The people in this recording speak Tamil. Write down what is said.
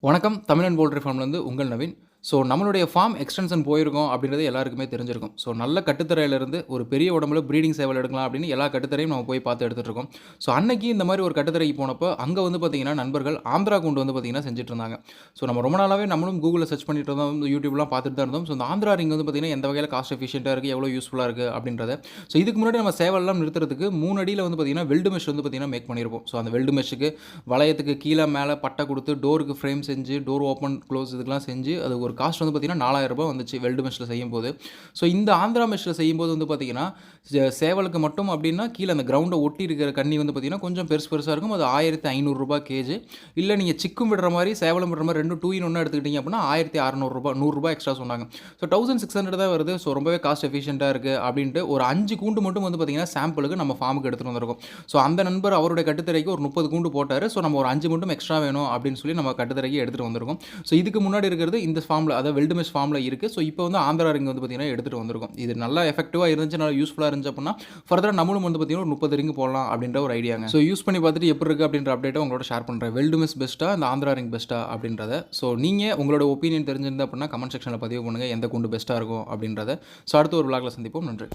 வணக்கம். தமிழன் போல்ட்ரி ஃபார்ம்லேருந்து உங்கள் நவீன். ஸோ நம்மளுடைய ஃபார்ம் எக்ஸ்டென்ஷன் போயிருக்கோம் அப்படின்றது எல்லாருக்குமே தெரிஞ்சிருக்கும். ஸோ நல்ல கட்டுத்தரையிலிருந்து ஒரு பெரிய உடம்புல ப்ரீடிங் சேவல் எடுக்கலாம் அப்படின்னு எல்லா கட்டுத்தரையும் நம்ம போய் பார்த்து எடுத்துட்டு இருக்கோம். ஸோ அன்னைக்கு இந்த மாதிரி ஒரு கட்டுத்தரைக்கு போனப்போ அங்கே வந்து பார்த்தீங்கன்னா நண்பர்கள் ஆந்திரா கூண்டு வந்து பார்த்தீங்கன்னா செஞ்சுட்டு இருந்தாங்க. ஸோ நம்ம ரொம்ப நாளாகவே நம்மளும் கூகுளில் சர்ச் பண்ணிட்டு இருந்தோம், யூடியூப்லாம் பார்த்துட்டு தான் இருந்தோம். ஸோ இந்த ஆந்திரா ரிங் வந்து பார்த்தீங்கன்னா எந்த வகையில் காஸ்ட் எஃபிஷியன்ட்டாக இருக்குது, எவ்வளோ யூஸ்ஃபுல்லாக இருக்குது அப்படின்றத. ஸோ இதுக்கு முன்னாடி நம்ம சேவல்லாம் நிறுத்துறதுக்கு 3 அடியில் வந்து பார்த்தீங்கன்னா வெல்டு மெஷ் வந்து பார்த்தீங்கன்னா மேக் பண்ணியிருப்போம். ஸோ அந்த வெல்டு மெஷ்ஷுக்கு வளையத்துக்கு கீழே மேலே பட்டை கொடுத்து டோருக்கு ஃப்ரேம் செஞ்சு டோர் ஓப்பன் க்ளோஸ் இதுக்கெல்லாம் செஞ்சு அது ஒரு காஸ்ட் வந்து பார்த்தீங்கன்னா ரூ. 4000 வந்துச்சு வெல்டு மெஷ்ல செய்யும்போது. ஸோ இந்த ஆந்திரா மெஷ்ல செய்யும்போது வந்து பார்த்தீங்கன்னா சேவலுக்கு மட்டும் அப்படின்னா கீழே அந்த கிரவுண்டை ஒட்டி இருக்கிற கண்ணி வந்து பார்த்தீங்கன்னா கொஞ்சம் பெருசாக இருக்கும். அது ரூ. 1500 கேஜ். இல்லை நீங்கள் சிக்கும் விடுற மாதிரி சேவலும் விடுற மாதிரி 2 2 in 1 எடுத்துக்கிட்டீங்க அப்படின்னா ரூ. 1600 100 எக்ஸ்ட்ரா சொன்னாங்க. ஸோ 1600 தான் வருது. ஸோ ரொம்பவே காஸ்ட் எஃபிஷியண்ட்டாக இருக்குது அப்படின்ட்டு ஒரு 5 கூண்டு மட்டும் வந்து பார்த்தீங்கன்னா சாம்பிளுக்கு நம்ம ஃபார்முக்கு எடுத்துகிட்டு வந்திருக்கோம். ஸோ அந்த நண்பர் அவருடைய கட்டுத்தரைக்கு ஒரு 30 கூண்டு போட்டார். ஸோ நம்ம ஒரு 5 மட்டும் எக்ஸ்ட்ரா வேணும் அப்படின்னு சொல்லி நம்ம கட்டுத்தரைக்கு எடுத்துகிட்டு வந்திருக்கோம். ஸோ இதுக்கு முன்னாடி இருக்கிறது இந்த ஃபார்மில், அதாவது வெல்டு மெஷ் ஃபார்மில் இருக்குது. ஸோ இப்போ வந்து ஆந்திரா ரிங் வந்து பார்த்தீங்கன்னா எடுத்துகிட்டு வந்திருக்கும். இது நல்லா எஃபெக்டிவாக இருந்துச்சு, நல்லா யூஸ்ஃபுல்லாக இருந்துச்சு அப்படின்னா ஃபர்தராக நம்மளும் வந்து பார்த்தீங்கன்னா ஒரு 30 ரிங் போடலாம் அப்படின்ற ஒரு ஐடியாங்க. ஸோ யூஸ் பண்ணி பார்த்துட்டு எப்படி இருக்குது அப்படின்ற அப்டேட்டை உங்களோட ஷேர் பண்ணுறேன். வெல்டு மெஷ் பெஸ்ட்டாக, இந்த ஆந்திரா ரிங் பெஸ்ட்டாக அப்படின்றத. ஸோ நீங்கள் உங்களோட ஒப்பீனியன் தெரிஞ்சிருந்தா அப்படின்னா கமெண்ட் செக்ஷனில் பதிவு பண்ணுங்கள், எந்த கூண்டு பெஸ்ட்டாக இருக்கும் அப்படின்றத. ஸோ அடுத்த ஒரு விளாகில் சந்திப்போம். நன்றி.